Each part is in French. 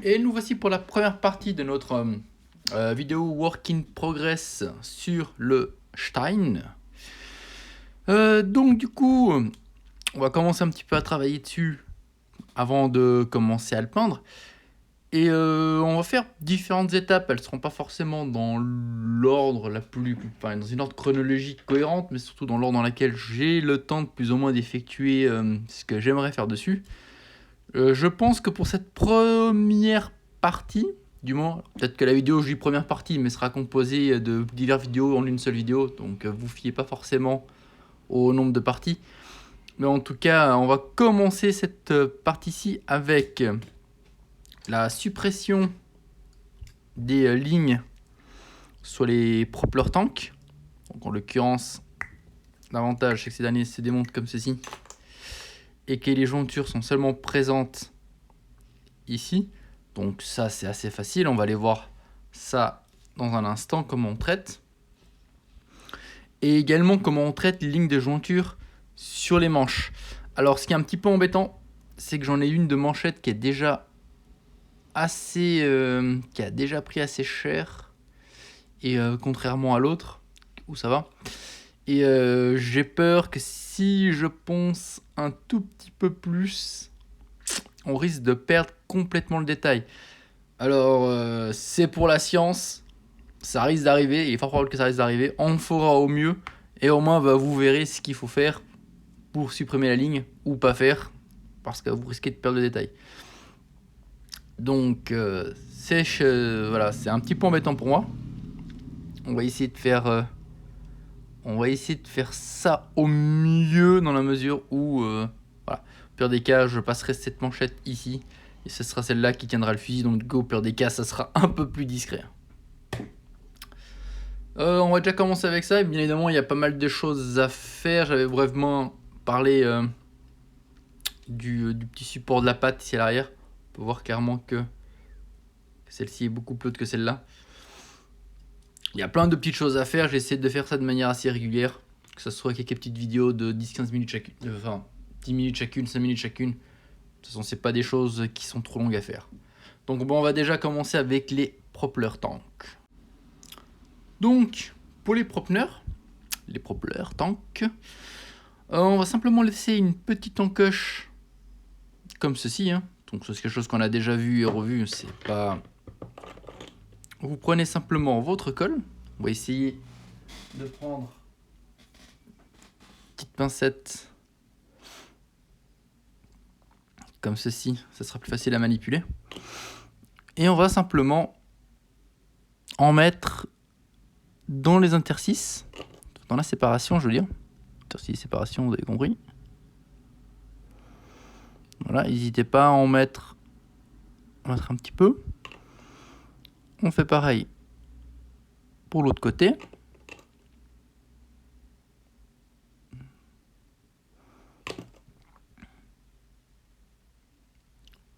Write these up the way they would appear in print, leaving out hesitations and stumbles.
Et nous voici pour la première partie de notre vidéo Work in Progress sur le Stein. Donc du coup, on va commencer un petit peu à travailler dessus avant de commencer à le peindre. Et on va faire différentes étapes. Elles ne seront pas forcément dans l'ordre dans une ordre chronologique cohérente, mais surtout dans l'ordre dans lequel j'ai le temps de plus ou moins d'effectuer ce que j'aimerais faire dessus. Je pense que pour cette première partie, du moins, peut-être que la vidéo, je dis première partie, mais sera composée de diverses vidéos en une seule vidéo, donc vous fiez pas forcément au nombre de parties. Mais en tout cas, on va commencer cette partie-ci avec la suppression des lignes sur les propellers tanks. Donc en l'occurrence, l'avantage c'est que ces derniers se démontent comme ceci et que les jointures sont seulement présentes ici. Donc ça c'est assez facile, on va aller voir ça dans un instant, comment on traite. Et également comment on traite les lignes de jointure sur les manches. Alors ce qui est un petit peu embêtant, c'est que j'en ai une de manchette qui est déjà qui a déjà pris assez cher. Et contrairement à l'autre, où ça va. Et j'ai peur que si je ponce un tout petit peu plus, on risque de perdre complètement le détail. Alors, c'est pour la science, ça risque d'arriver, il est fort probable que ça risque d'arriver, on fera au mieux, et au moins vous verrez ce qu'il faut faire pour supprimer la ligne, ou pas faire, parce que vous risquez de perdre le détail. Donc, voilà, c'est un petit peu embêtant pour moi. On va essayer de faire ça au mieux dans la mesure où, voilà, au pire des cas, je passerai cette manchette ici et ce sera celle-là qui tiendra le fusil. Donc au pire des cas, ça sera un peu plus discret. On va déjà commencer avec ça. Et bien évidemment, il y a pas mal de choses à faire. J'avais brièvement parlé du petit support de la patte ici à l'arrière. On peut voir clairement que celle-ci est beaucoup plus haute que celle-là. Il y a plein de petites choses à faire, j'essaie de faire ça de manière assez régulière, que ce soit quelques petites vidéos de 10-15 minutes chacune, enfin 10 minutes chacune, 5 minutes chacune. De toute façon, c'est pas des choses qui sont trop longues à faire. Donc bon, on va déjà commencer avec les propellers tanks. Donc, pour les propellers tanks, on va simplement laisser une petite encoche comme ceci. Donc c'est quelque chose qu'on a déjà vu et revu, c'est pas... Vous prenez simplement votre colle. On va essayer de prendre une petite pincette comme ceci. Ça sera plus facile à manipuler. Et on va simplement en mettre dans les interstices, dans la séparation, je veux dire. Interstices, séparation, vous avez compris. Voilà, n'hésitez pas à en mettre un petit peu. On fait pareil pour l'autre côté.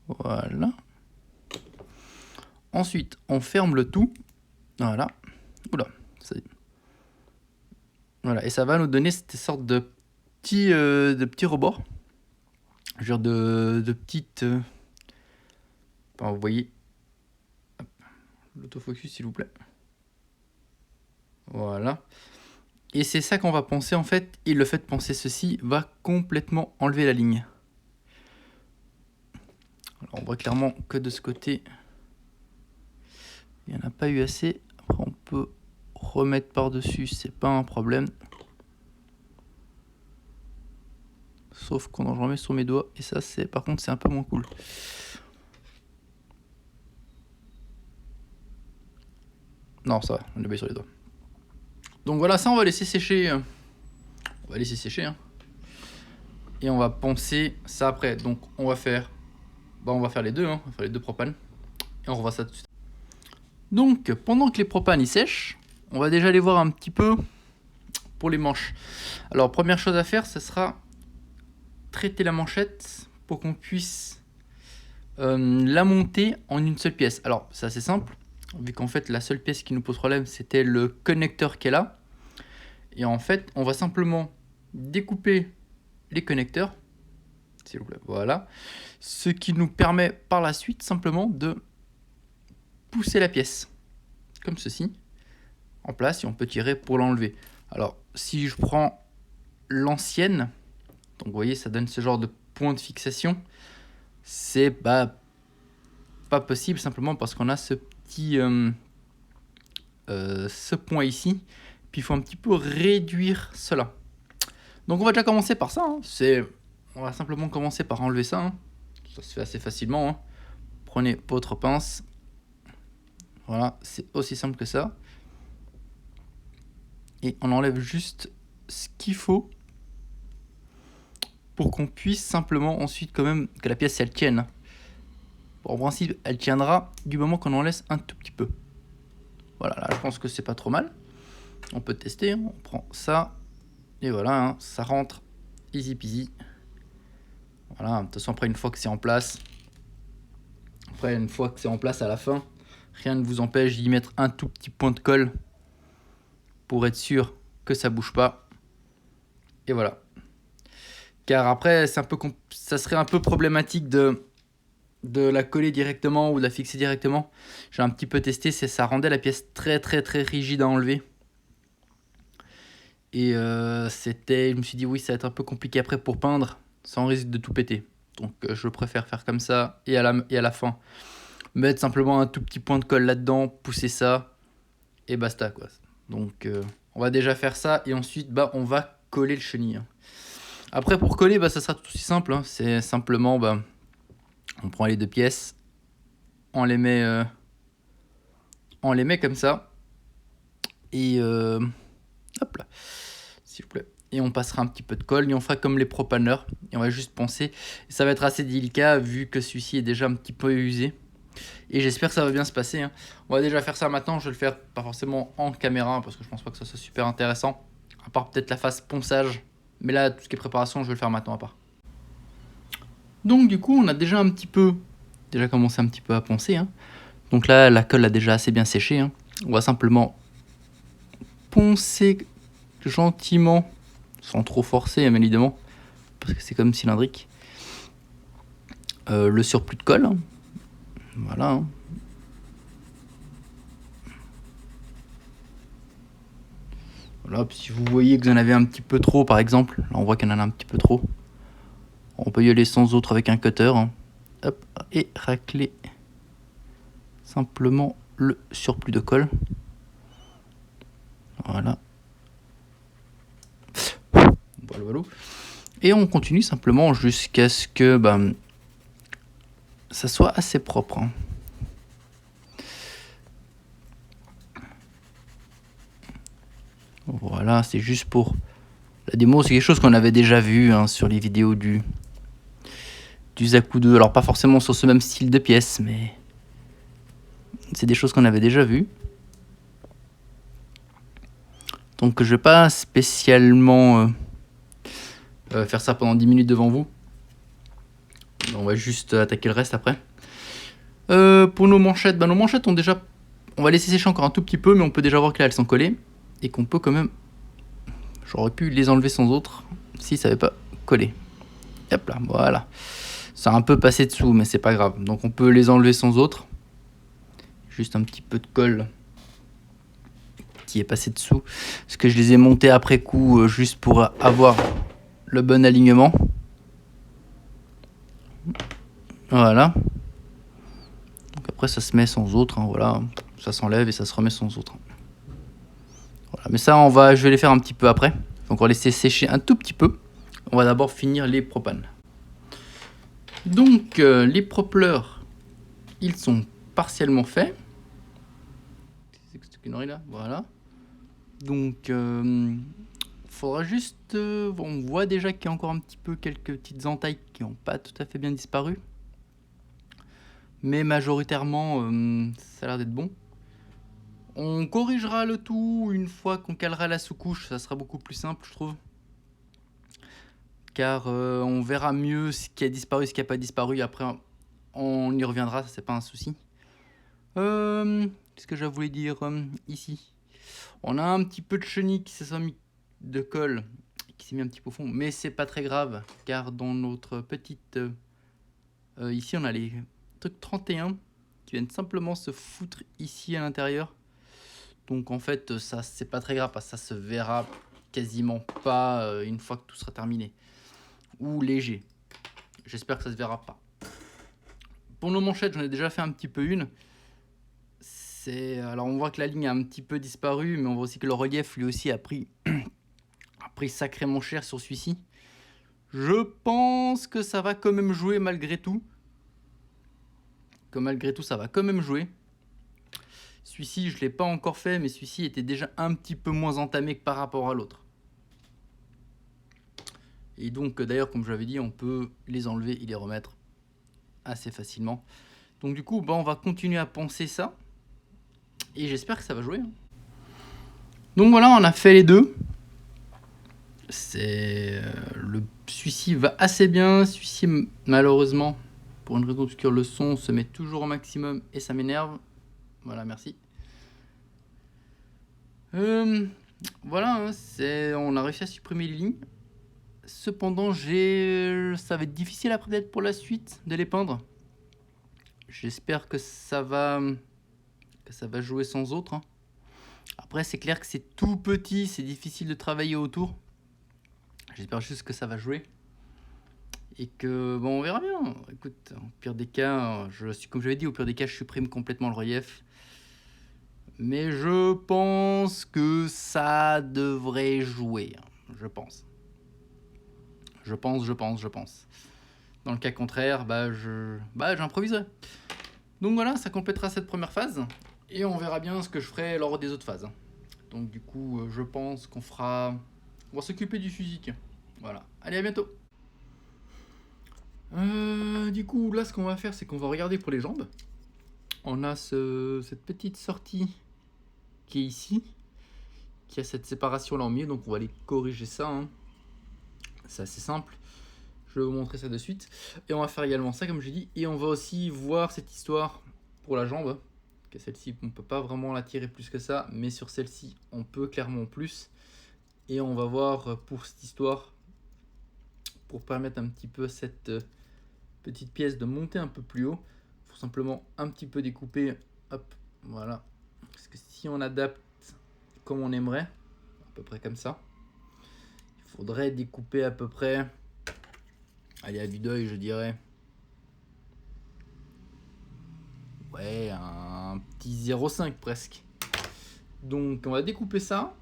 Voilà. Ensuite, on ferme le tout. Voilà. Oula. Voilà. Et ça va nous donner cette sorte de petits rebords. Je veux dire de petites... Enfin, vous voyez. L'autofocus, s'il vous plaît. Voilà. Et c'est ça qu'on va penser en fait. Et le fait de penser ceci va complètement enlever la ligne. Alors on voit clairement que de ce côté, il n'y en a pas eu assez. Après on peut remettre par-dessus, c'est pas un problème. Sauf quand je remets sur mes doigts. Et ça, par contre, c'est un peu moins cool. Non, ça va, on est sur les doigts. Donc voilà, ça on va laisser sécher. On va laisser sécher. Et on va poncer ça après. Donc on va faire les deux. On va faire les deux propanes. Et on revoit ça tout de suite. Donc pendant que les propanes ils sèchent, on va déjà aller voir un petit peu pour les manches. Alors première chose à faire, ce sera traiter la manchette pour qu'on puisse la monter en une seule pièce. Alors c'est assez simple, vu qu'en fait la seule pièce qui nous pose problème c'était le connecteur qui est là. Et en fait on va simplement découper les connecteurs, s'il vous plaît, voilà. Ce qui nous permet par la suite simplement de pousser la pièce, comme ceci, en place, et on peut tirer pour l'enlever. Alors, si je prends l'ancienne, donc vous voyez, ça donne ce genre de point de fixation, c'est pas possible simplement parce qu'on a ce petit ce point ici, puis il faut un petit peu réduire cela. Donc on va déjà commencer par ça, hein. On va simplement commencer par enlever ça, hein. Ça se fait assez facilement, hein. Prenez votre pince, voilà, c'est aussi simple que ça, et on enlève juste ce qu'il faut pour qu'on puisse simplement ensuite quand même que la pièce elle tienne. Bon, en principe elle tiendra du moment qu'on en laisse un tout petit peu. Voilà, là je pense que c'est pas trop mal. On peut tester, hein. On prend ça, et voilà, hein, ça rentre easy peasy. Voilà, de toute façon après une fois que c'est en place, à la fin, rien ne vous empêche d'y mettre un tout petit point de colle pour être sûr que ça bouge pas. Et voilà. Car après, ça serait un peu problématique de la coller directement ou de la fixer directement. J'ai un petit peu testé, ça rendait la pièce très rigide à enlever. Et je me suis dit oui, ça va être un peu compliqué après pour peindre, sans risque de tout péter. Donc je préfère faire comme ça et à la fin mettre simplement un tout petit point de colle là-dedans, pousser ça et basta quoi. Donc on va déjà faire ça et ensuite on va coller le chenil. Après pour coller ça sera tout aussi simple, hein. C'est simplement on prend les deux pièces, on les met comme ça et hop là, s'il vous plaît. Et on passera un petit peu de colle et on fera comme les propaneurs et on va juste poncer. Et ça va être assez délicat vu que celui-ci est déjà un petit peu usé. Et j'espère que ça va bien se passer, hein. On va déjà faire ça maintenant. Je vais le faire pas forcément en caméra parce que je pense pas que ça soit super intéressant. À part peut-être la phase ponçage. Mais là, tout ce qui est préparation, je vais le faire maintenant à part. Donc du coup, on a déjà commencé un petit peu à poncer, hein. Donc là, la colle a déjà assez bien séché, hein. On va simplement poncer gentiment, sans trop forcer, bien évidemment, parce que c'est comme cylindrique. Le surplus de colle, hein. Voilà, hein. Voilà, si vous voyez que vous en avez un petit peu trop, par exemple, là on voit qu'il y en a un petit peu trop, on peut y aller sans autre avec un cutter, hein. Hop, et racler simplement le surplus de colle. Voilà. Voilà. Et on continue simplement jusqu'à ce que ça soit assez propre, hein. Voilà, c'est juste pour la démo. C'est quelque chose qu'on avait déjà vu, hein, sur les vidéos du Zaku 2. Alors pas forcément sur ce même style de pièce, mais c'est des choses qu'on avait déjà vues. Donc je vais pas spécialement faire ça pendant 10 minutes devant vous. On va juste attaquer le reste après. Pour nos manchettes, on va laisser sécher encore un tout petit peu, mais on peut déjà voir que là elles sont collées et qu'on peut quand même. J'aurais pu les enlever sans autre si ça n'avait pas collé. Hop là, voilà. Ça a un peu passé dessous, mais c'est pas grave. Donc on peut les enlever sans autre. Juste un petit peu de colle qui est passé dessous. Parce que je les ai montés après coup, juste pour avoir le bon alignement. Voilà. Donc après ça se met sans autre, hein, voilà. Ça s'enlève et ça se remet sans autre. Voilà. Mais ça, je vais les faire un petit peu après. Donc on va laisser sécher un tout petit peu. On va d'abord finir les propanes. Donc les propleurs, ils sont partiellement faits. C'est cette connerie là, voilà. Donc faudra juste, on voit déjà qu'il y a encore un petit peu quelques petites entailles qui n'ont pas tout à fait bien disparu. Mais majoritairement, ça a l'air d'être bon. On corrigera le tout une fois qu'on calera la sous-couche, ça sera beaucoup plus simple, je trouve. Car on verra mieux ce qui a disparu, ce qui n'a pas disparu. Après, on y reviendra, ça c'est pas un souci. Qu'est-ce que je voulais dire ici? On a un petit peu de chenille qui s'est mis de colle, qui s'est mis un petit peu au fond, mais c'est pas très grave, car dans notre petite... ici, on a les trucs 31 qui viennent simplement se foutre ici à l'intérieur. Donc en fait, ça c'est pas très grave parce que ça se verra quasiment pas une fois que tout sera terminé. Ou léger. J'espère que ça se verra pas. Pour nos manchettes, j'en ai déjà fait un petit peu une. Alors on voit que la ligne a un petit peu disparu, mais on voit aussi que le relief lui aussi a pris sacrément cher sur celui-ci. Je pense que ça va quand même jouer malgré tout. Ça va quand même jouer. Celui-ci, je ne l'ai pas encore fait, mais celui-ci était déjà un petit peu moins entamé que par rapport à l'autre. Et donc, d'ailleurs, comme je l'avais dit, on peut les enlever et les remettre assez facilement. Donc du coup, on va continuer à penser ça. Et j'espère que ça va jouer. Donc voilà, on a fait les deux. Celui-ci va assez bien. Celui-ci, malheureusement, pour une raison obscure, le son se met toujours au maximum et ça m'énerve. Voilà, merci. Voilà, on a réussi à supprimer les lignes. Cependant, ça va être difficile après peut-être pour la suite de les peindre. J'espère que ça va jouer sans autre. Après, c'est clair que c'est tout petit, c'est difficile de travailler autour. J'espère juste que ça va jouer. Et que, on verra bien. Écoute, au pire des cas, comme j'avais dit, au pire des cas, je supprime complètement le relief. Mais je pense que ça devrait jouer. Je pense. Dans le cas contraire, j'improviserai. Donc voilà, ça complétera cette première phase. Et on verra bien ce que je ferai lors des autres phases. Donc du coup, je pense qu'on va s'occuper du physique. Voilà. Allez, à bientôt. Du coup, là, ce qu'on va faire, c'est qu'on va regarder pour les jambes. On a cette petite sortie qui est ici, qui a cette séparation là au milieu, donc on va aller corriger ça. C'est assez simple. Je vais vous montrer ça de suite. Et on va faire également ça, comme j'ai dit. Et on va aussi voir cette histoire pour la jambe. Que celle-ci, on ne peut pas vraiment la tirer plus que ça. Mais sur celle-ci, on peut clairement plus. Et on va voir pour cette histoire, pour permettre un petit peu à cette petite pièce de monter un peu plus haut. Il faut simplement un petit peu découper. Hop, voilà. Parce que si on adapte comme on aimerait, à peu près comme ça, il faudrait découper à peu près... Allez, à vue d'œil, je dirais. Ouais, un petit 0,5 presque. Donc, on va découper ça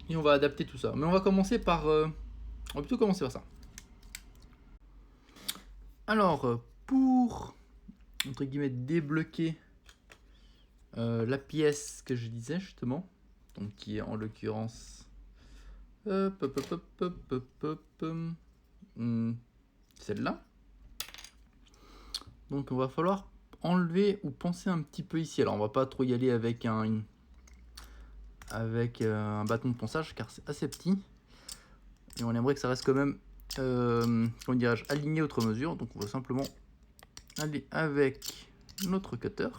et on va adapter tout ça. Mais on va commencer par... on va plutôt commencer par ça. Alors, pour, entre guillemets, débloquer la pièce que je disais justement, donc qui est en l'occurrence... celle-là. Donc on va falloir enlever ou penser un petit peu ici. Alors on va pas trop y aller avec un bâton de ponçage car c'est assez petit. Et on aimerait que ça reste quand même aligné outre mesure. Donc on va simplement aller avec notre cutter.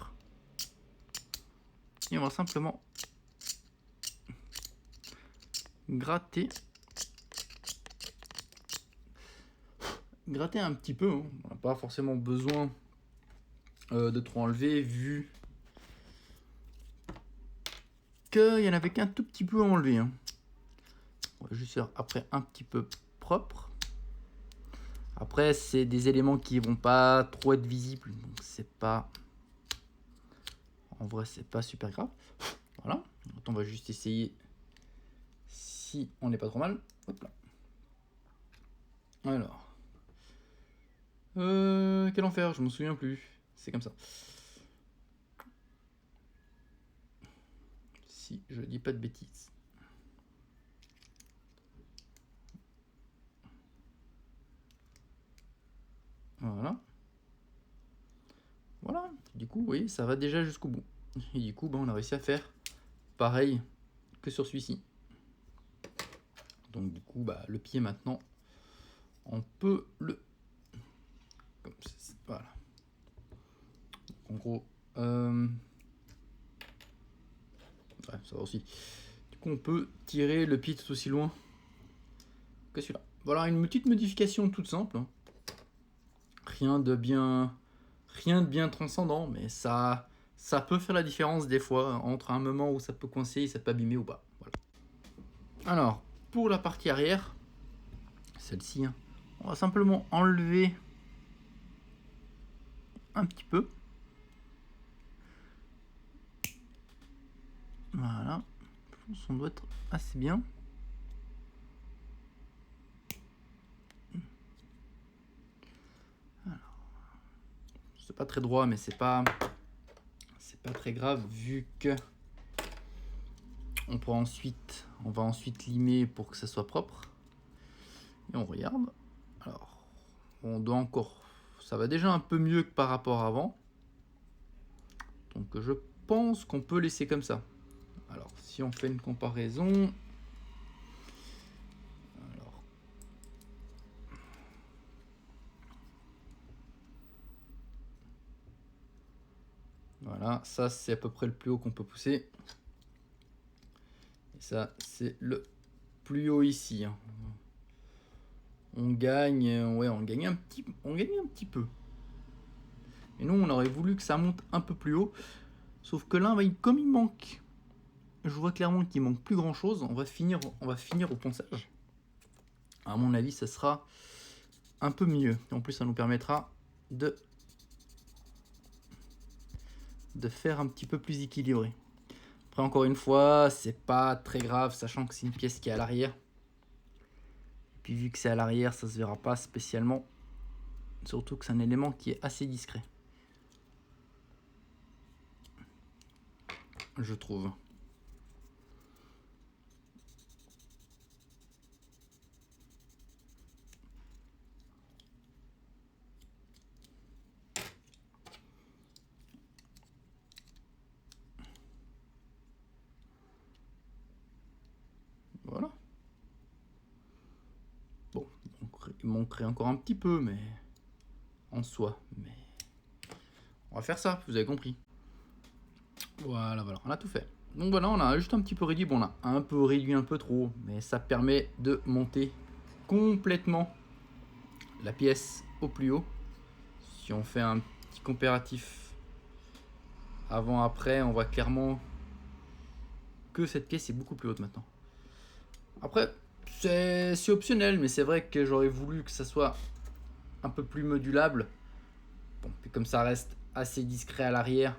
Et on va simplement gratter un petit peu. On n'a pas forcément besoin de trop enlever vu qu'il y en avait qu'un tout petit peu à enlever. On va juste faire après un petit peu propre. Après, c'est des éléments qui vont pas trop être visibles, donc c'est pas... En vrai, c'est pas super grave. Voilà. On va juste essayer si on n'est pas trop mal. Hop là. Alors. Quel enfer, je m'en souviens plus. C'est comme ça. Si je dis pas de bêtises. Voilà. Voilà. Du coup, oui, ça va déjà jusqu'au bout. Et du coup, on a réussi à faire pareil que sur celui-ci. Donc du coup, le pied maintenant, on peut le... Comme ça, voilà. Donc, en gros... Ouais, ça va aussi. Du coup, on peut tirer le pied tout aussi loin que celui-là. Voilà, une petite modification toute simple. Rien de bien transcendant, mais ça Ça peut faire la différence des fois entre un moment où ça peut coincer et ça peut abîmer ou pas. Voilà. Alors, pour la partie arrière, celle-ci, hein, on va simplement enlever un petit peu. Voilà. Je pense qu'on doit être assez bien. Alors, c'est pas très droit, mais c'est pas très grave vu que on va ensuite limer pour que ça soit propre. Et on regarde. Alors, on doit encore, ça va déjà un peu mieux que par rapport à avant. Donc je pense qu'on peut laisser comme ça. Alors, si on fait une comparaison, alors, voilà, ça c'est à peu près le plus haut qu'on peut pousser. Et ça c'est le plus haut ici. Hein. On gagne, ouais, on gagne un petit peu. Et nous, on aurait voulu que ça monte un peu plus haut. Sauf que là, comme il manque, je vois clairement qu'il manque plus grand chose. On va finir au ponçage. À mon avis, ça sera un peu mieux. En plus, ça nous permettra de faire un petit peu plus équilibré. Après, encore une fois, c'est pas très grave, sachant que c'est une pièce qui est à l'arrière. Et puis, vu que c'est à l'arrière, ça se verra pas spécialement. Surtout que c'est un élément qui est assez discret. Je trouve. Voilà. Bon, il manquerait encore un petit peu, mais en soi. Mais on va faire ça, vous avez compris. Voilà, on a tout fait. Donc voilà, on a juste un petit peu réduit. Bon, on a un peu réduit un peu trop, mais ça permet de monter complètement la pièce au plus haut. Si on fait un petit comparatif avant-après, on voit clairement que cette pièce est beaucoup plus haute maintenant. Après, c'est optionnel, mais c'est vrai que j'aurais voulu que ça soit un peu plus modulable. Bon, puis comme ça reste assez discret à l'arrière.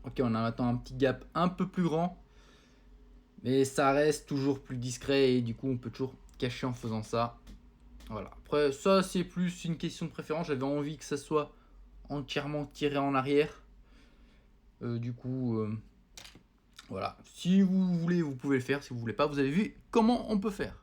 Ok, on a maintenant un petit gap un peu plus grand. Mais ça reste toujours plus discret et du coup on peut toujours cacher en faisant ça. Voilà. Après ça c'est plus une question de préférence. J'avais envie que ça soit entièrement tiré en arrière. Du coup voilà. Si vous voulez vous pouvez le faire. Si vous voulez pas vous avez vu comment on peut faire.